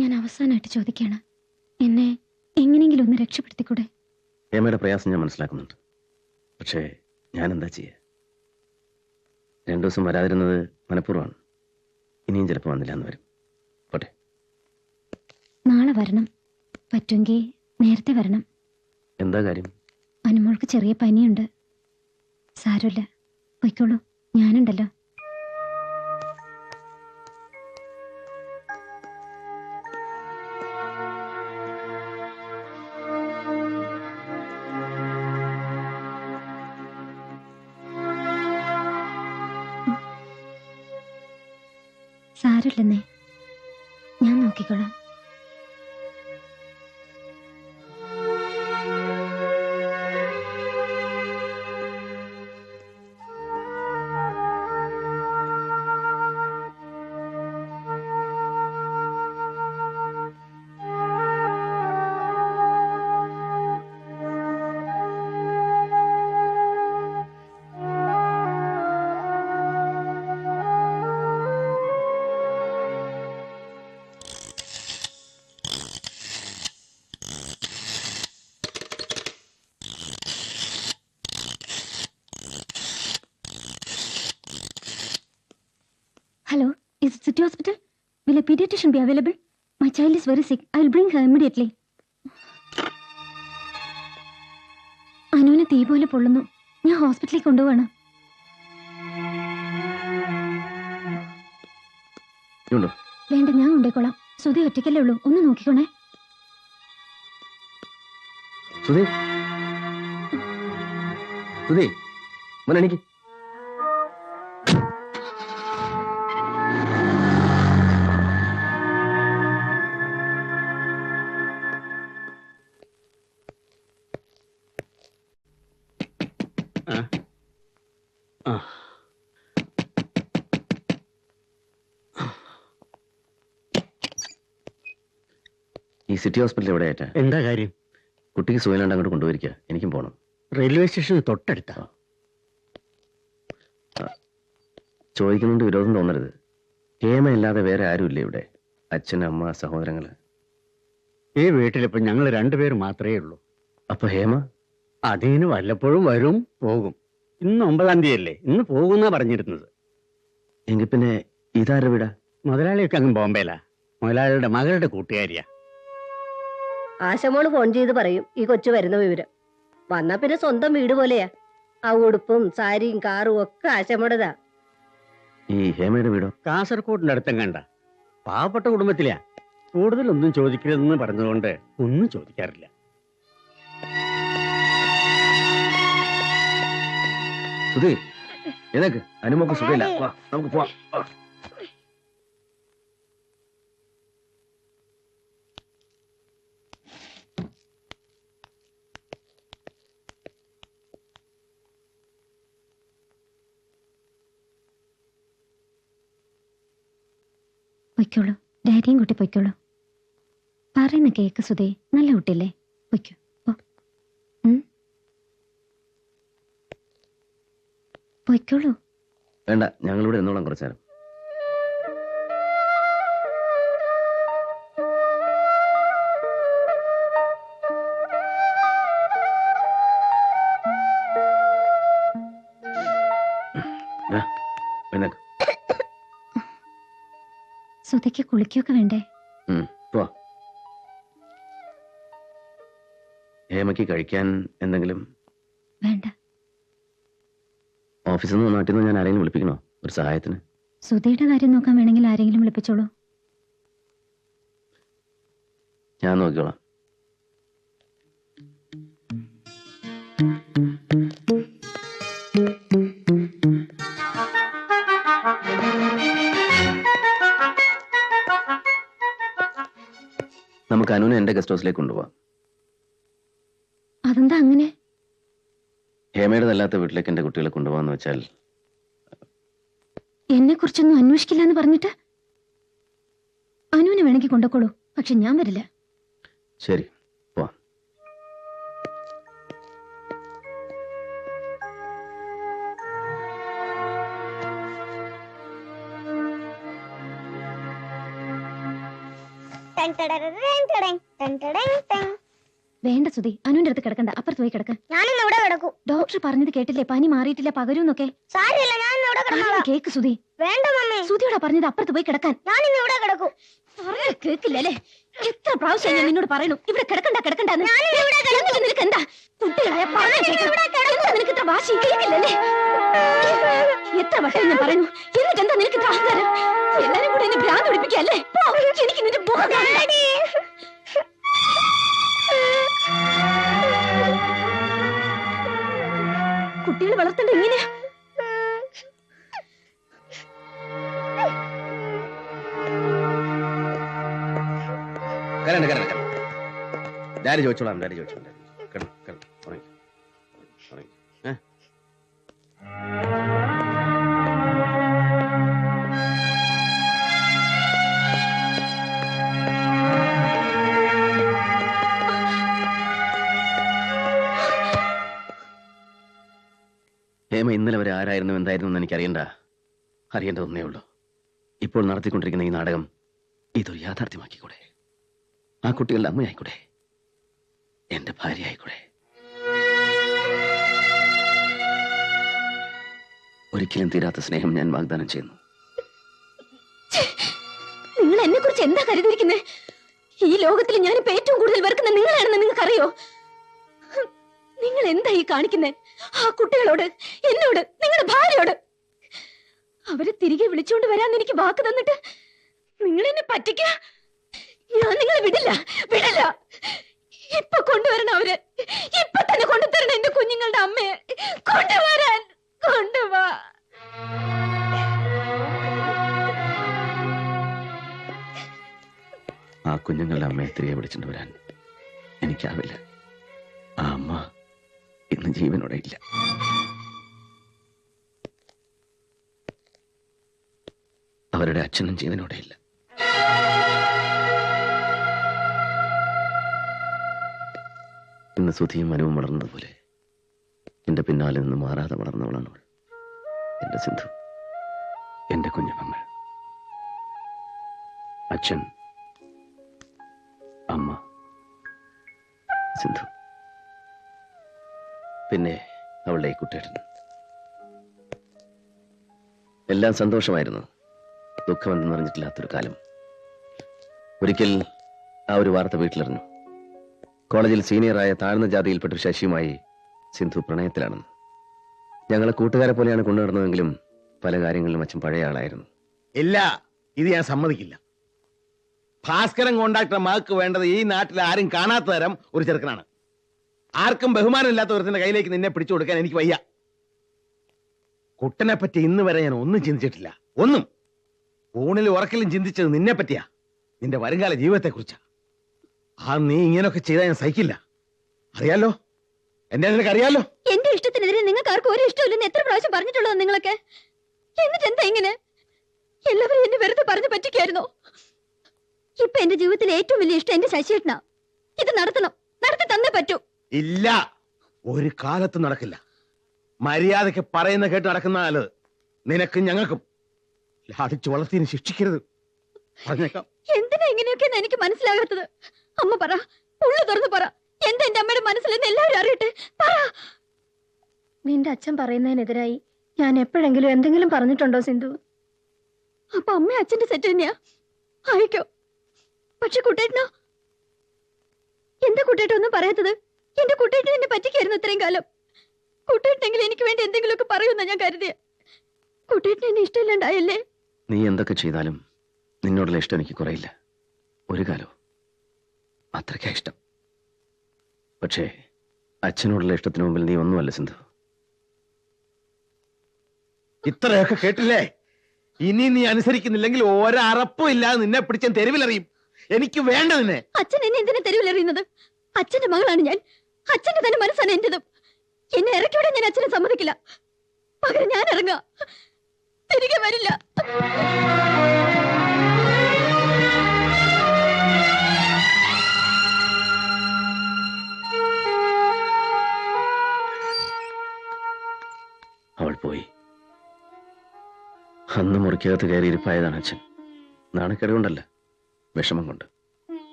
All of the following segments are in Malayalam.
ഞാൻ അവസാനമായിട്ട് ചോദിക്കുകയാണ്, എന്നെ എങ്ങനെയെങ്കിലും ഒന്ന് രക്ഷപ്പെടുത്തിക്കൂടെ? ഹേമയുടെ പ്രയാസം ഞാൻ മനസ്സിലാക്കുന്നുണ്ട്. പക്ഷേ ഞാൻ എന്താ ചെയ്യുക? 2 ദിവസം വരാതിരുന്നത് മനഃപൂർവ്വമാണ്. ഇനിയും ചിലപ്പോൾ വന്നില്ല എന്ന് വരും. പോട്ടെ. നാളെ വരണം. പറ്റുമെങ്കിൽ നേരത്തെ വരണം. എന്താ കാര്യം? അനുമോൾക്ക് ചെറിയ പനിയുണ്ട്. സാരമില്ല, പൊയ്ക്കോളൂ, ഞാനുണ്ടല്ലോ. സാരമില്ലെന്നേ, ഞാൻ നോക്കിക്കോളാം. Hello, is it City Hospital? Will a pediatrician be available? My child is very sick. I will bring her immediately. അനുവിന് തീ പോലെ പൊള്ളുന്നു. ഞാൻ ഹോസ്പിറ്റലിൽ കൊണ്ടുപോവാണ്. വേണ്ട, ഞാൻ കൊണ്ടേക്കോളാം. സുധി ഒറ്റയ്ക്കല്ലേ ഉള്ളൂ, ഒന്ന് നോക്കിക്കോണേ. എനിക്ക് ഈ സിറ്റി ഹോസ്പിറ്റൽ എവിടെ ആയിട്ടാ? എന്താ കാര്യം? കുട്ടിക്ക് സുഖമില്ലാണ്ട് അങ്ങോട്ട് കൊണ്ടുപോയിരിക്കുക. എനിക്കും പോകണം. റെയിൽവേ സ്റ്റേഷന് തൊട്ടടുത്താ. ചോദിക്കുന്നുണ്ട്, വിരോധം തോന്നരുത്. ഹേമയില്ലാതെ വേറെ ആരുമില്ലേ ഇവിടെ? അച്ഛൻ, അമ്മ, സഹോദരങ്ങള്? ഈ വീട്ടിലിപ്പോ ഞങ്ങൾ 2 പേര് മാത്രമേ ഉള്ളൂ. അപ്പൊ ഹേമ? അതിന് വല്ലപ്പോഴും വരും, പോകും. ഇന്ന് 9-ാം തീയതിയല്ലേ, ഇന്ന് പോകുന്നാ പറഞ്ഞിരുന്നത്. എങ്കിൽ പിന്നെ ഇതാരുടെ വീടാ? മുതലാളിയൊക്കെ അങ്ങ് ബോംബെയിലാ. മുതലാളിയുടെ മകളുടെ കൂട്ടുകാരിയാ. ആശമോള് ഫോൺ ചെയ്ത് പറയും ഈ കൊച്ചു വരുന്ന വിവരം. വന്നാ പിന്നെ സ്വന്തം വീട് പോലെയാ. ആ ഉടുപ്പും സാരിയും കാറും ഒക്കെ ആശമോടതാ. ഈ ഹേമയുടെ വീടോ? കാസർഗോഡിന്റെ അടുത്തും കണ്ട. പാവപ്പെട്ട കുടുംബത്തിലാ. കൂടുതലൊന്നും ചോദിക്കരുതെന്ന് പറഞ്ഞതുകൊണ്ട് ഒന്നും ചോദിക്കാറില്ല. സുധി, എനക്ക് അനുമോക്ക് സുഖമില്ല. വാ, നമുക്ക് പോവാം. പൊയ്ക്കോളൂ, ഡാഡിയും കുട്ടി പൊയ്ക്കോളൂ. പറയുന്ന കേക്ക് സുധേ, നല്ല കുട്ടിയല്ലേ? പൊയ്ക്കോ. പൊയ്ക്കോളൂ. വേണ്ട, ഞങ്ങളിവിടെ എന്നോളം കുറച്ചേരം. സുധയ്ക്ക് കുളിക്കൊക്കെ വേണ്ടേ? ഹേമയ്ക്ക് കഴിക്കാൻ എന്തെങ്കിലും? വേണ്ട. ഓഫീസിൽ നിന്ന്, നാട്ടിൽ നിന്ന് ഞാൻ ആരെങ്കിലും വിളിപ്പിക്കണോ ഒരു സഹായത്തിന്? സുധയുടെ കാര്യം നോക്കാൻ വേണമെങ്കിൽ ആരെങ്കിലും വിളിപ്പിച്ചോളൂ. ഞാൻ നോക്കിക്കോളാം. നമുക്ക് അനുവിനെ എന്റെ ഗസ്റ്റ് ഹൗസിലേക്ക് കൊണ്ടുപോവാം. അതെന്താ അങ്ങനെ? ഹേമയുടെതല്ലാത്ത വീട്ടിലേക്ക് എന്റെ കുട്ടികളെ കൊണ്ടുപോകാന്ന് വെച്ചാൽ? എന്നെ കുറിച്ചൊന്നും അന്വേഷിക്കില്ല എന്ന് പറഞ്ഞിട്ട്? അനുവിനെ വേണമെങ്കിൽ കൊണ്ടുപോക്കോളൂ, പക്ഷെ ഞാൻ വരില്ല. ശരി, പോവാം. വേണ്ട സുധി, അനുവിന്റെ അടുത്ത് കിടക്കണ്ട, അപ്പുറത്ത് പോയി കിടക്ക. ഞാനിന്ന് ഇവിടെ കിടക്കൂ. ഡോക്ടർ പറഞ്ഞത് കേട്ടില്ലേ, പനി മാറിയിട്ടില്ല, പകരൂന്നൊക്കെ. സാരില്ല, ഞാൻ ഇന്ന് ഇവിടെ കിടന്നോളാം. കേക്ക് സുധി. വേണ്ട മമ്മി, സുധിയോടാ പറഞ്ഞത് അപ്പുറത്ത് പോയി കിടക്കാൻ. ഞാനിന്ന് ഇവിടെ കിടക്കൂ. കേക്കില്ലല്ലേ? എത്ര പ്രാവശ്യം ഞാൻ നിന്നോട് പറയണു ഇവിടെ കിടക്കണ്ട കിടക്കണ്ടെന്ന്. നിനക്ക് എന്താ കുട്ടികളായ നിനക്ക് ഇത്ര വാശി? കേക്കില്ലല്ലേ? എത്ര വട്ടം ഞാൻ പറയുന്നു, എന്നിട്ട് എന്താ നിനക്ക് ഇത്ര അഹങ്കാരം? എല്ലാരും കൂടെ എന്നെ ഭ്രാന്ത് പിടിപ്പിക്കല്ലേ? എനിക്ക് നിന്റെ മുഖം കാണണ്ട. കുട്ടികൾ വളർത്തേണ്ട എങ്ങനെയാ? ഡാഡി ചോദിച്ചോളാം. ഹേമ ഇന്നലെ വരെ ആരായിരുന്നു എന്തായിരുന്നു എന്ന് എനിക്ക് അറിയേണ്ടതൊന്നേ ഉള്ളൂ. ഇപ്പോൾ നടത്തിക്കൊണ്ടിരിക്കുന്ന ഈ നാടകം ഇതൊരു യാഥാർത്ഥ്യമാക്കിക്കൂടെ? ആ കുട്ടികളുടെ അമ്മയായിക്കൂടെ? എന്റെ ഭാര്യ ആയിക്കൂടെ? ഒരിക്കലും തീരാത്ത സ്നേഹം ഞാൻ വാഗ്ദാനം ചെയ്യുന്നു. നിങ്ങൾ എന്നെ കുറിച്ച് എന്താ കരുതിയിരിക്കുന്നത്? ഈ ലോകത്തിൽ ഞാനിപ്പോ ഏറ്റവും കൂടുതൽ വെറുക്കുന്ന നിങ്ങളാണെന്ന് നിങ്ങൾക്കറിയോ? നിങ്ങൾ എന്താ ഈ കാണിക്കുന്നത്? ആ കുട്ടികളോട്, എന്നോട്, നിങ്ങളുടെ ഭാര്യയോട്. അവരെ തിരികെ വിളിച്ചുകൊണ്ട് വരാൻ എനിക്ക് വാക്ക് തന്നിട്ട് നിങ്ങൾ എന്നെ പറ്റിക്ക. ഞാൻ നിങ്ങളെ വിടില്ല. ഇപ്പൊ കൊണ്ടുവരണം അവര്. ഇപ്പൊ തന്നെ കൊണ്ടുതരണം എന്റെ കുഞ്ഞുങ്ങളുടെ അമ്മയെ. കൊണ്ടുവാ. ആ കുഞ്ഞുങ്ങളുടെ അമ്മയെ തിരികെ വിളിച്ചുകൊണ്ട് വരാൻ എനിക്കാവില്ല. ആ അമ്മ ഇന്ന് ജീവനോടെ ഇല്ല. അവരുടെ അച്ഛനും ജീവനോടെ ഇല്ല. ഇന്ന് സുധിയും മനുവും വളർന്നതുപോലെ എന്റെ പിന്നാലെ നിന്ന് മാറാതെ വളർന്നവളാണ് അവൾ. എന്റെ സിന്ധു, എന്റെ കുഞ്ഞുമങ്ങൾ. അച്ഛൻ, അമ്മ, സിന്ധു, പിന്നെ അവളുടെ ഈ കുട്ടേട്ടൻ. എല്ലാം സന്തോഷമായിരുന്നു. ദുഃഖമെന്ന് പറഞ്ഞിട്ടില്ലാത്തൊരു കാലം. ഒരിക്കൽ ആ ഒരു വാർത്ത വീട്ടിലറിഞ്ഞു. കോളേജിൽ സീനിയറായ താഴ്ന്ന ജാതിയിൽപ്പെട്ട ശശിയുമായി സിന്ധു പ്രണയത്തിലാണെന്ന്. ഞങ്ങളെ കൂട്ടുകാരെ പോലെയാണ് കൊണ്ടുനടന്നതെങ്കിലും പല കാര്യങ്ങളിലും അച്ഛൻ പഴയ ആളായിരുന്നു. ഇല്ല, ഇത് ഞാൻ സമ്മതിക്കില്ല. ഭാസ്കരൻ കോണ്ടാക്ടർ മകൾക്ക് വേണ്ടത് ഈ നാട്ടിൽ ആരും കാണാത്ത തരം ഒരു ചെറുക്കനാണ്. ആർക്കും ബഹുമാനമില്ലാത്ത ഒരുത്തിന്റെ കയ്യിലേക്ക് നിന്നെ പിടിച്ചു കൊടുക്കാൻ എനിക്ക് വയ്യ. കുട്ടനെ പറ്റി ഇന്ന് വരെ ഞാൻ ഒന്നും ചിന്തിച്ചിട്ടില്ല. ഒന്നും. ഊണിലും ഉറക്കലും ചിന്തിച്ചത് നിന്നെ പറ്റിയാ, നിന്റെ വരുംകാല ജീവിതത്തെ കുറിച്ചാ. ആ നീ ഇങ്ങനെയൊക്കെ ചെയ്താൽ ഞാൻ സഹിക്കില്ല. അറിയാലോ, എന്നെ നിനക്കറിയാലോ. എന്റെ ഇഷ്ടത്തിനെതിരെ നിങ്ങൾക്ക് ആർക്കും ഒരു ഇഷ്ടമില്ലെന്ന് എത്ര പ്രാവശ്യം പറഞ്ഞിട്ടുള്ളൂ നിങ്ങളൊക്കെ. എന്നിട്ട് എന്താ ഇങ്ങനെ? എല്ലാവരും എന്നെ വെറുതെ പറഞ്ഞു പറ്റിക്കായിരുന്നോ? ഇപ്പൊ എന്റെ ജീവിതത്തിലെ ഏറ്റവും വലിയ ഇഷ്ടം എന്റെ ശശിയേട്ടനാ. ഇത് നടത്തി തന്നേ പറ്റൂ. ഇല്ല, ഒരു കാലത്തും നടക്കില്ല. മര്യാദയ്ക്ക് പറയുന്ന കേട്ട് നടക്കുന്ന നല്ലത്. നിനക്കും ഞങ്ങൾക്കും. ലാടിച്ചു വളർത്തിന് ശിക്ഷിക്കരുത്. പറഞ്ഞേക്കാം. എന്തിനാ ഇങ്ങനെയൊക്കെ എനിക്ക് മനസ്സിലാകാത്തത്? അമ്മ പറ, ഉള്ളു തുറന്നു പറ. എന്താ എന്റെ അമ്മയുടെ മനസ്സിലെന്ന് എല്ലാവരും അറിയട്ടെ. പറ. നിന്റെ അച്ഛൻ പറയുന്നതിനെതിരായി ഞാൻ എപ്പോഴെങ്കിലും എന്തെങ്കിലും പറഞ്ഞിട്ടുണ്ടോ സിന്ധു? അപ്പൊ അമ്മ അച്ഛന്റെ സെറ്റ് തന്നെയാ? ആയിക്കോ. പക്ഷെ കുട്ടേട്ടനോ? എന്താ കുട്ടേട്ടൻ ഒന്നും പറയാത്തത്? എന്റെ കുട്ടേട്ടൻ എന്നെ പറ്റിക്കായിരുന്നു ഇത്രയും കാലം. കുട്ടേട്ടനെങ്കിലും എനിക്ക് വേണ്ടി എന്തെങ്കിലുമൊക്കെ പറയുമെന്നാ ഞാൻ കരുതിയ. കുട്ടേട്ടന് എന്നെ ഇഷ്ടമില്ലാണ്ടായല്ലേ? നീ എന്തൊക്കെ ചെയ്താലും നിന്നോടുള്ള ഇഷ്ടം എനിക്ക് കുറയില്ല. ഒരു കാലവും അത്രയ്ക്കാ ഇഷ്ടം. പക്ഷേ അച്ഛനോടുള്ള ഇഷ്ടത്തിന് മുമ്പിൽ നീ ഒന്നുമല്ല സിന്ധു. ഇത്രയൊക്കെ കേട്ടില്ലേ? ഇനി നീ അനുസരിക്കുന്നില്ലെങ്കിൽ ഒരറപ്പും ഇല്ലാതെ നിന്നെ പിടിച്ചാൻ തെരുവിലറിയും. എനിക്ക് വേണ്ട നിന്നെ. അച്ഛൻ എന്നെ എന്തിനാ തെരുവിലെറിയുന്നത്? അച്ഛന്റെ മകളാണ് ഞാൻ. അച്ഛന്റെ തന്നെ മനസ്സാണ് എന്റേതും. എന്നെ ഇറക്കിവിടെ ഞാൻ അച്ഛനെ സമ്മതിക്കില്ല. പകരം ഞാൻ ഇറങ്ങാ. തിരികെ വരില്ല. അവൾ പോയി. അന്ന് മുറിക്കകത്ത് കയറി ഇരിപ്പായതാണ് അച്ഛൻ. നാണക്കേട് കൊണ്ടല്ല, വിഷമം കൊണ്ട്.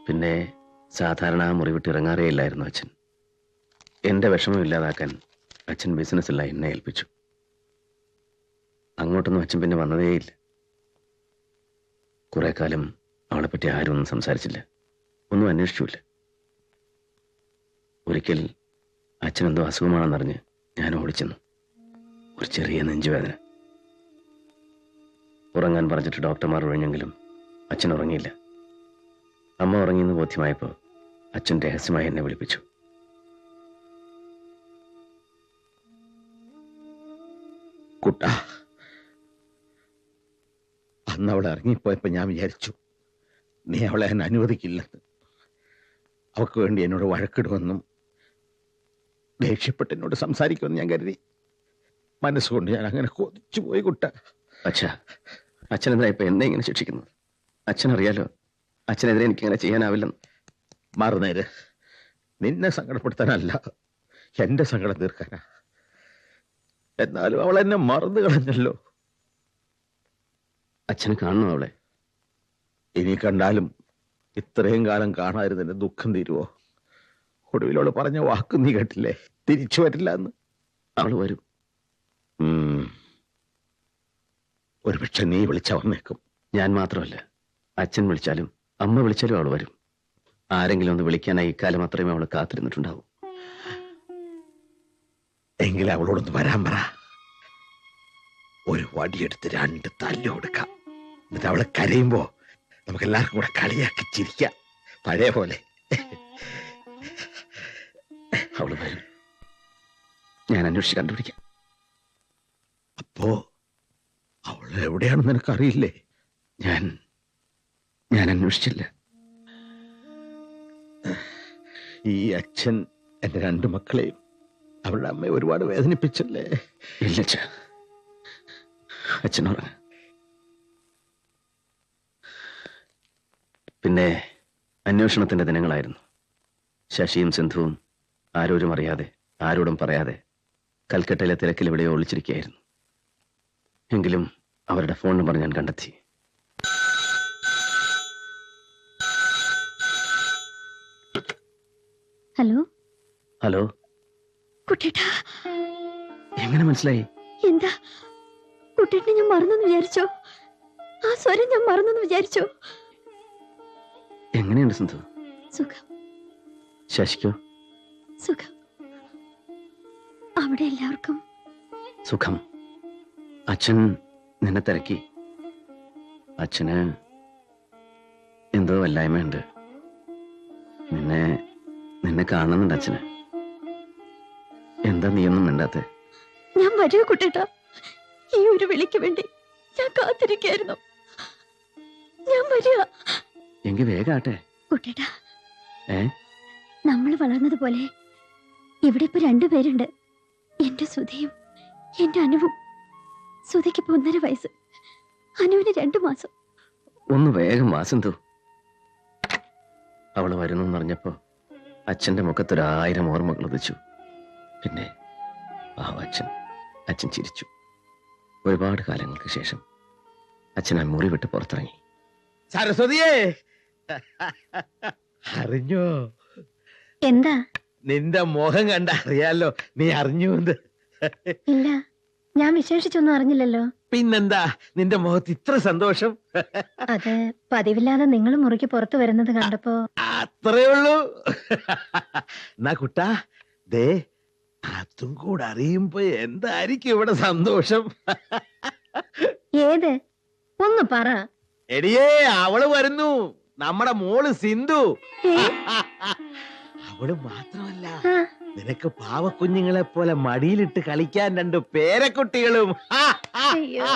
പിന്നെ സാധാരണ ആ മുറി വിട്ട് ഇറങ്ങാറേയില്ലായിരുന്നു അച്ഛൻ. എന്റെ വിഷമം ഇല്ലാതാക്കാൻ അച്ഛൻ ബിസിനസ്സല്ല എന്നെ ഏൽപ്പിച്ചു. അങ്ങോട്ടൊന്നും അച്ഛൻ പിന്നെ വന്നതേയില്ല. കുറെ കാലം അവളെപ്പറ്റി ആരും ഒന്നും സംസാരിച്ചില്ല, ഒന്നും അന്വേഷിച്ചില്ല. ഒരിക്കൽ അച്ഛനെന്തോ അസുഖമാണെന്നറിഞ്ഞ് ഞാൻ ഓടിച്ചെന്നു. ഒരു ചെറിയ നെഞ്ചുവേദന. ഉറങ്ങാൻ പറഞ്ഞിട്ട് ഡോക്ടർമാർ ഒഴിഞ്ഞെങ്കിലും അച്ഛൻ ഉറങ്ങിയില്ല. അമ്മ ഉറങ്ങിയെന്ന് ബോധ്യമായപ്പോൾ അച്ഛൻ രഹസ്യമായി എന്നെ വിളിപ്പിച്ചു. കുട്ട, അന്ന് അവളെ ഇറങ്ങിപ്പോയപ്പോ ഞാൻ വിചാരിച്ചു നീ അവളെ എന്നെ അനുവദിക്കില്ലെന്ന്. അവൾക്ക് വേണ്ടി എന്നോട് വഴക്കിടുമെന്നും ദേഷ്യപ്പെട്ട് എന്നോട് സംസാരിക്കുമെന്ന് ഞാൻ കരുതി. മനസ്സുകൊണ്ട് ഞാൻ അങ്ങനെ കൊതിച്ചു പോയി കുട്ട. അച്ഛാ, അച്ഛനെന്താ ഇപ്പൊ എന്നെ ഇങ്ങനെ ശിക്ഷിക്കുന്നത്? അച്ഛനറിയാലോ അച്ഛനെതിരെ എനിക്കിങ്ങനെ ചെയ്യാനാവില്ലെന്ന്. മറുനേര് നിന്നെ സങ്കടപ്പെടുത്താനല്ല, എന്റെ സങ്കടം തീർക്കാനാ. എന്നാലും അവൾ എന്നെ മറന്നു കളഞ്ഞല്ലോ. അച്ഛന് കാണണോ അവളെ? ഇനി കണ്ടാലും ഇത്രയും കാലം കാണാതിരുന്നതിന്റെ ദുഃഖം തീരുവോ? ഒടുവിലോട് പറഞ്ഞ വാക്ക് നീ കേട്ടില്ലേ, തിരിച്ചു വരില്ല എന്ന്. അവള് വരും. ഒരുപക്ഷെ നീ വിളിച്ച വന്നേക്കും. ഞാൻ മാത്രമല്ല, അച്ഛൻ വിളിച്ചാലും അമ്മ വിളിച്ചാലും അവൾ വരും. ആരെങ്കിലും ഒന്ന് വിളിക്കാനായി ഇക്കാലം അത്രയും അവൾ കാത്തിരുന്നിട്ടുണ്ടാവും. എങ്കിലും അവളോടൊന്ന് വരാൻ പറ. ഒരു വടിയെടുത്ത് 2 തല്ല് കൊടുക്കാം. എന്നിട്ട് അവളെ കരയുമ്പോ നമുക്ക് എല്ലാവർക്കും കൂടെ കളിയാക്കി ചിരിക്കാം, പഴയ പോലെ. അവള് വരും. ഞാൻ അന്വേഷിച്ച് കണ്ടുപിടിക്കാം. അപ്പോ അവൾ എവിടെയാണെന്ന് നിനക്കറിയില്ലേ? ഞാൻ അന്വേഷിച്ചില്ല. ഈ അച്ഛൻ എന്റെ 2 മക്കളെയും അവരുടെ അമ്മയെ ഒരുപാട് വേദനിപ്പിച്ചല്ലേ? ഇല്ല അച്ഛാ, അച്ഛനോട്. പിന്നെ അന്വേഷണത്തിന്റെ ദിനങ്ങളായിരുന്നു. ശശിയും സിന്ധുവും ആരോരും അറിയാതെ, ആരോടും പറയാതെ കൽക്കട്ടയിലെ തിരക്കിൽ എവിടെയോ ഒളിച്ചിരിക്കുകയായിരുന്നു. എങ്കിലും അവരുടെ ഫോൺ നമ്പർ ഞാൻ കണ്ടെത്തി. ഹലോ ഹലോ, കുട്ടേട്ടാ. എങ്ങനെ മനസ്സിലായി? എന്താ കുട്ടേട്ടനെ ഞാൻ മറന്നെന്ന് വിചാരിച്ചോ? ആ സ്വരം ഞാൻ മറന്നെന്ന് വിചാരിച്ചോ? എങ്ങനെയുണ്ട് സിന്ധു? സുഖം. ശശിക്കോ? സുഖം. അവിടെ എല്ലാവർക്കും സുഖം. അച്ഛൻ നിന്നെ തിരക്കി. അച്ഛന് എന്തോ വല്ലായ്മയുണ്ട്. നിന്നെ കാണുന്നുണ്ട് അച്ഛന്. എന്താ നീയൊന്നും മിണ്ടാത്തെ? ഞാൻ വരിക കുട്ടേട്ടാ. ഈ ഒരു വിളിക്ക് വേണ്ടി ഞാൻ കാത്തിരിക്കായിരുന്നു. ഞാൻ വരിക. എങ്കിൽ വേഗാട്ടെ കുട്ടേട്ടാ. ഏ? നമ്മൾ വളർന്നതുപോലെ ഇവിടെ ഇപ്പൊ 2 പേരുണ്ട്. എന്റെ സുധയും എന്റെ അനുവും. സുധയ്ക്ക് ഇപ്പൊ 1.5 വയസ്സ്, അനുവിന് 2 മാസം. ഒന്ന് വേഗം വാ സിന്ധു. അവള് വരുന്നു പറഞ്ഞപ്പോ അച്ഛന്റെ മുഖത്തൊരു1000 ഓർമ്മകൾ ഉദിച്ചു. പിന്നെ അച്ഛൻ ചിരിച്ചു. ഒരുപാട് കാലങ്ങൾക്ക് ശേഷം അച്ഛൻ ആ മുറി വിട്ട് പുറത്തിറങ്ങി. സരസ്വതിയേ, അറിഞ്ഞോ? എന്താ? നിന്റെ മോഹം കണ്ട അറിയാലോ നീ അറിഞ്ഞു എന്ന്. ഇല്ല, ഞാൻ വിശേഷിച്ചൊന്നും അറിഞ്ഞില്ലല്ലോ. പിന്നെന്താ നിന്റെ മുഖത്ത് ഇത്ര സന്തോഷം? അത് പതിവില്ലാതെ നിങ്ങൾ മുറിക്ക് പുറത്തു വരുന്നത് കണ്ടപ്പോ. അത്രേ ഉള്ളൂ. എന്നാ കുട്ടാ, ദേ അതും കൂടെ അറിയുമ്പോ എന്തായിരിക്കും ഇവിടെ സന്തോഷം? ഏത്? ഒന്ന് പറ. എടിയേ, അവള് വരുന്നു, നമ്മുടെ മോള് സിന്ധു. അവള് മാത്രമല്ല, നിനക്ക് പാവക്കുഞ്ഞുങ്ങളെ പോലെ മടിയിലിട്ട് കളിക്കാൻ 2 പേരക്കുട്ടികളും. അയ്യോ.